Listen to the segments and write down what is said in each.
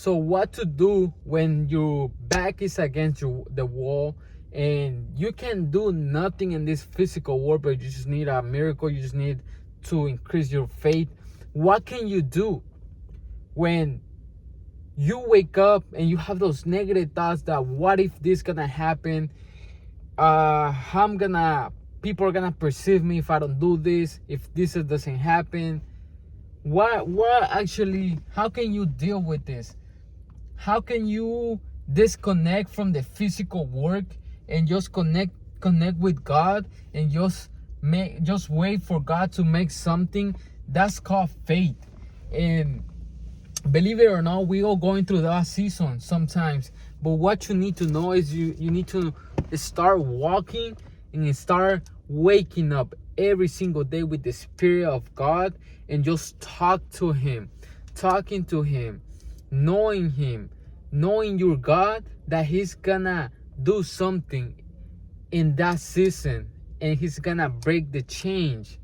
So what to do when your back is against the wall and you can do nothing in this physical world, but you just need a miracle. You just need to increase your faith. What can you do when you wake up and you have those negative thoughts that what if this gonna happen? People are gonna perceive me if I don't do this, if this doesn't happen. What actually, how can you deal with this? How can you disconnect from the physical work and just connect with God and just wait for God to make something? That's called faith. And believe it or not, we all going through that season sometimes. But what you need to know is you need to start walking and start waking up every single day with the Spirit of God and just talking to Him, knowing your God, that He's gonna do something in that season and He's gonna break the change.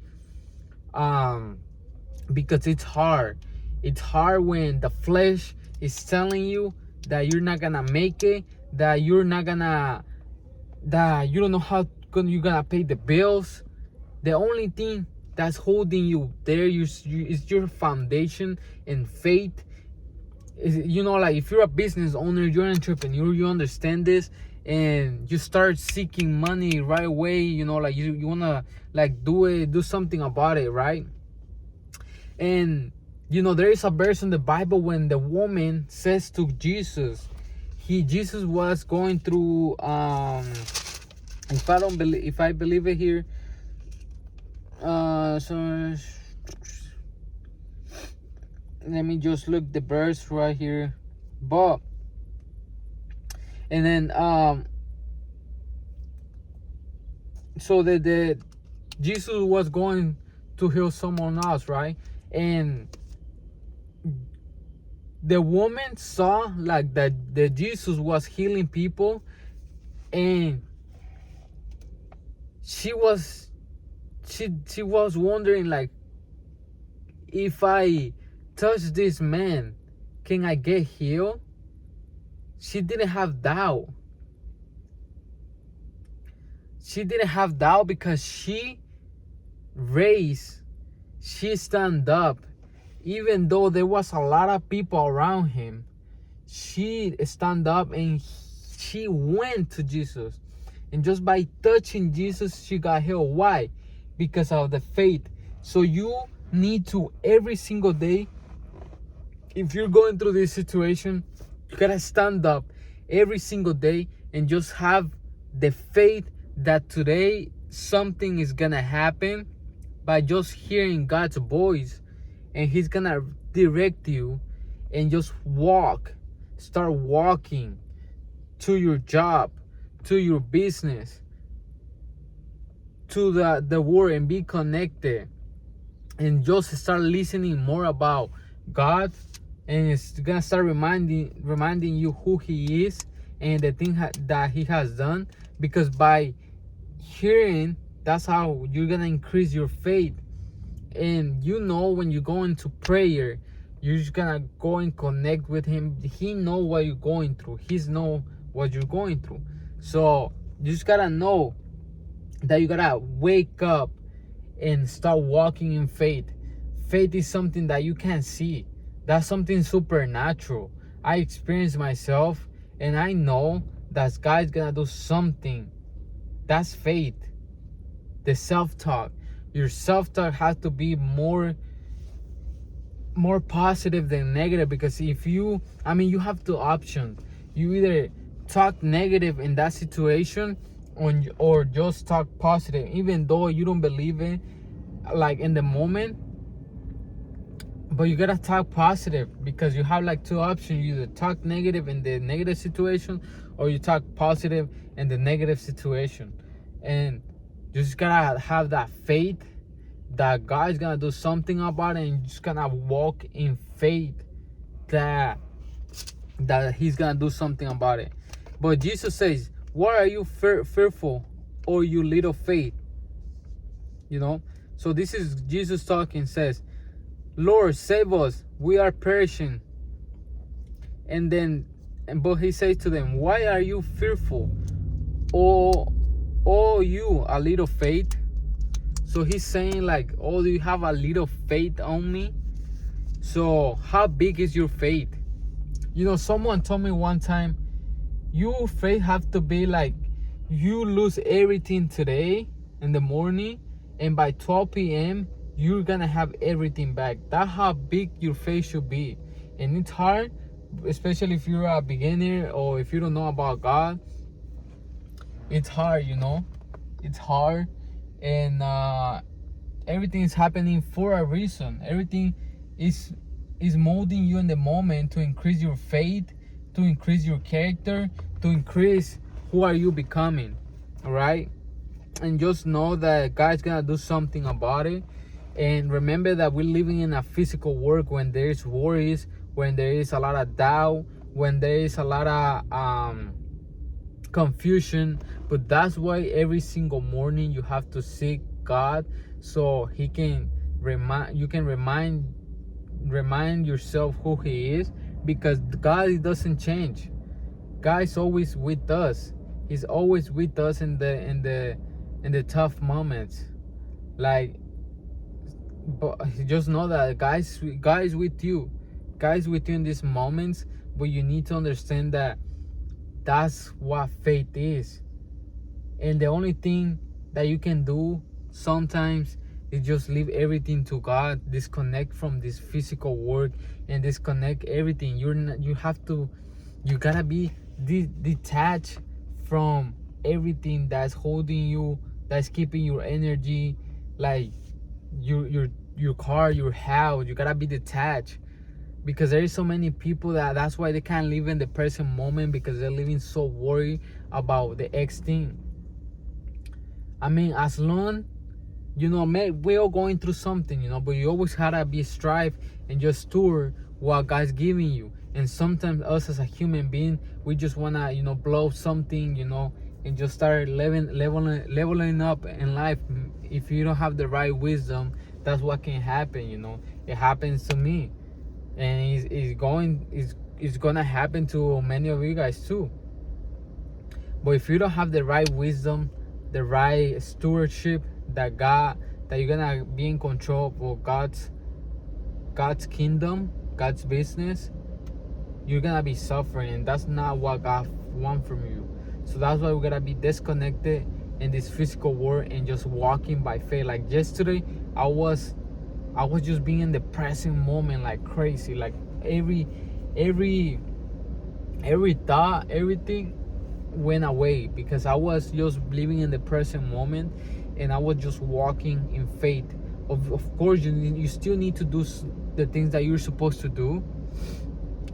Because it's hard. It's hard when the flesh is telling you that you're not gonna make it, that you don't know how you're gonna pay the bills. The only thing that's holding you there is your foundation and faith. Like if you're a business owner, you're an entrepreneur, you understand this, and you start seeking money right away. Like you wanna like do something about it, right? And there is a verse in the Bible when the woman says to Jesus, Jesus was going through if I believe it here, so let me just look the verse right here. But and then so the Jesus was going to heal someone else, right? And the woman saw like that Jesus was healing people, and she was wondering, like, if I touch this man, can I get healed? She didn't have doubt. Because she stand up. Even though there was a lot of people around him, she stand up and she went to Jesus. And just by touching Jesus, she got healed. Why? Because of the faith. So you need to, every single day, if you're going through this situation, you gotta stand up every single day and just have the faith that today something is gonna happen by just hearing God's voice, and He's gonna direct you, and just start walking to your job, to your business, to the word, and be connected, and just start listening more about God, and it's gonna start reminding you who He is and the thing that He has done. Because by hearing, that's how you're gonna increase your faith. And when you go into prayer, you're just gonna go and connect with Him. He know what you're going through. He's know what you're going through. So you just gotta know that you gotta wake up and start walking in faith. Faith is something that you can't see. That's something supernatural. I experienced myself, and I know that God's gonna do something. That's faith. The self-talk. Your self-talk has to be more positive than negative, because if you have two options. You either talk negative in that situation, or just talk positive, even though you don't believe it, like in the moment. But you gotta talk positive, because you have like two options. You either talk negative in the negative situation, or you talk positive in the negative situation. And you just gotta have that faith that God's gonna do something about it, and you just gonna walk in faith that He's gonna do something about it. But Jesus says, why are you fearful, or you little faith? So this is Jesus talking. Says, Lord, save us, we are perishing. And then, but he says to them, why are you fearful, oh you a little faith? So he's saying like, oh, do you have a little faith on me? So how big is your faith? You know, someone told me one time, your faith have to be like, you lose everything today in the morning, and by 12 p.m. you're gonna have everything back. That's how big your faith should be. And it's hard, especially if you're a beginner or if you don't know about God. It's hard, you know. It's hard, and everything is happening for a reason. Everything is molding you in the moment to increase your faith, to increase your character, to increase who are you becoming. All right? And just know that God's gonna do something about it. And remember that we're living in a physical world when there is worries, when there is a lot of doubt, when there is a lot of confusion. But that's why every single morning you have to seek God, so He can remind yourself who He is, because God doesn't change. God is always with us. He's always with us in the tough moments. Like, but just know that God is with you. God is with you in these moments. But you need to understand that that's what faith is. And the only thing that you can do sometimes is just leave everything to God, disconnect from this physical world, and disconnect everything. You gotta be detached from everything that's holding you, that's keeping your energy, like your car, your house. You gotta be detached, because there is so many people that's why they can't live in the present moment, because they're living so worried about the next thing. I mean, as long, you know, we're all going through something, you know, but you always gotta be strive and just steward what God's giving you. And sometimes us as a human being, we just wanna, you know, blow something, you know, and just start leveling up in life. If you don't have the right wisdom, that's what can happen, you know. It happens to me, and it's gonna happen to many of you guys too. But if you don't have the right wisdom, the right stewardship, that you're gonna be in control of God's kingdom, God's business, you're gonna be suffering, and that's not what God wants from you. So that's why we gotta be disconnected in this physical world and just walking by faith. Like yesterday, I was just being in the present moment like crazy. Like every thought, everything went away, because I was just living in the present moment, and I was just walking in faith. Of course, you still need to do the things that you're supposed to do,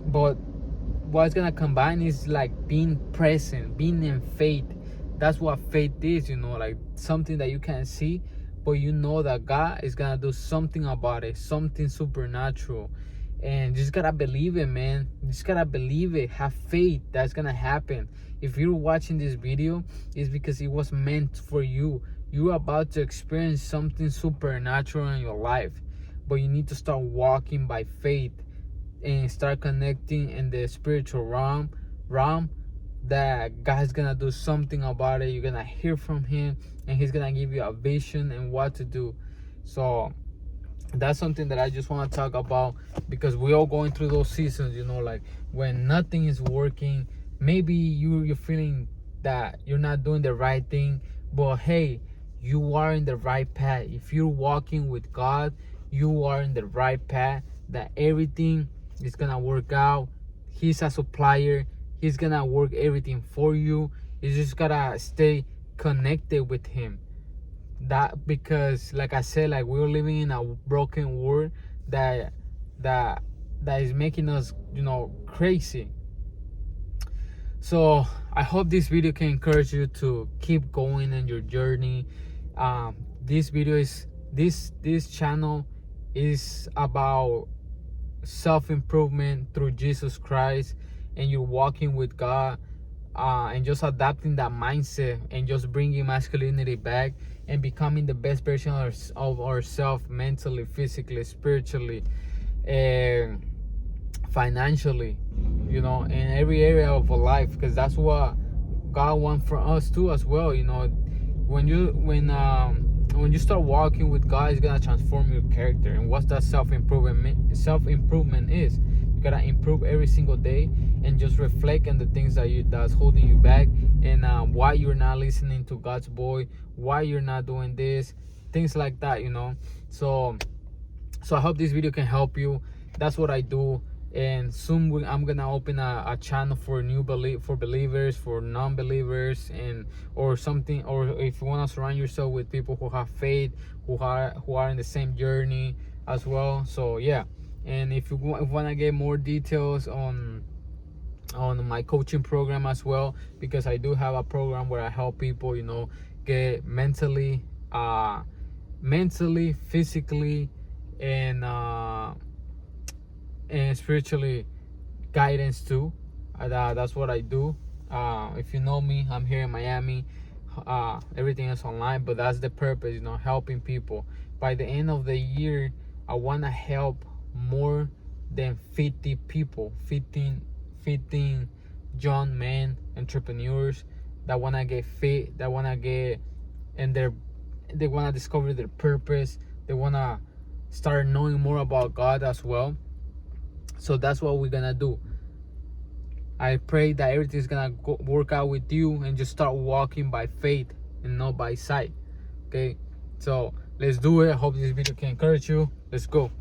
but what's gonna combine is like being present, being in faith. That's what faith is, you know, like something that you can't see, but you know that God is gonna do something about it, something supernatural. And just gotta believe it, man. Just gotta believe it. Have faith. That's gonna happen. If you're watching this video, it's because it was meant for you. You're about to experience something supernatural in your life, but you need to start walking by faith and start connecting in the spiritual realm that God's gonna do something about it. You're gonna hear from Him, and He's gonna give you a vision and what to do. So that's something that I just want to talk about, because we're all going through those seasons, you know, like when nothing is working. Maybe you're feeling that you're not doing the right thing, but hey, you are in the right path. If you're walking with God, you are in the right path, that everything is gonna work out. He's a supplier. He's gonna work everything for you. You just gotta stay connected with Him. That, because like I said, like we're living in a broken world that is making us, you know, crazy. So I hope this video can encourage you to keep going in your journey. This video is this channel is about self-improvement through Jesus Christ, and you're walking with God, and just adapting that mindset, and just bringing masculinity back, and becoming the best version of ourselves, mentally, physically, spiritually, and financially. you know, in every area of our life, because that's what God wants for us too as well. You know, when you start walking with God, it's gonna transform your character. And what's that self-improvement? Self-improvement is, you gotta improve every single day and just reflect on the things that's holding you back, and why you're not listening to God's voice, why you're not doing this, things like that, you know. So I hope this video can help you. That's what I do. And soon I'm gonna open a channel for for believers, for non-believers, and or something, or if you want to surround yourself with people who have faith, who are in the same journey as well. So yeah. And if you want to get more details on my coaching program as well, because I do have a program where I help people, you know, get mentally, physically, and spiritually guidance too. That's what I do. If you know me, I'm here in Miami. Everything is online, but that's the purpose, you know, helping people. By the end of the year, I want to help more than 50 people, 15 young men, entrepreneurs that want to get fit, that want to get, and they want to discover their purpose. They want to start knowing more about God as well. So that's what we're gonna do. I pray that everything's gonna work out with you, and just start walking by faith and not by sight. Okay, so let's do it. I hope this video can encourage you. Let's go.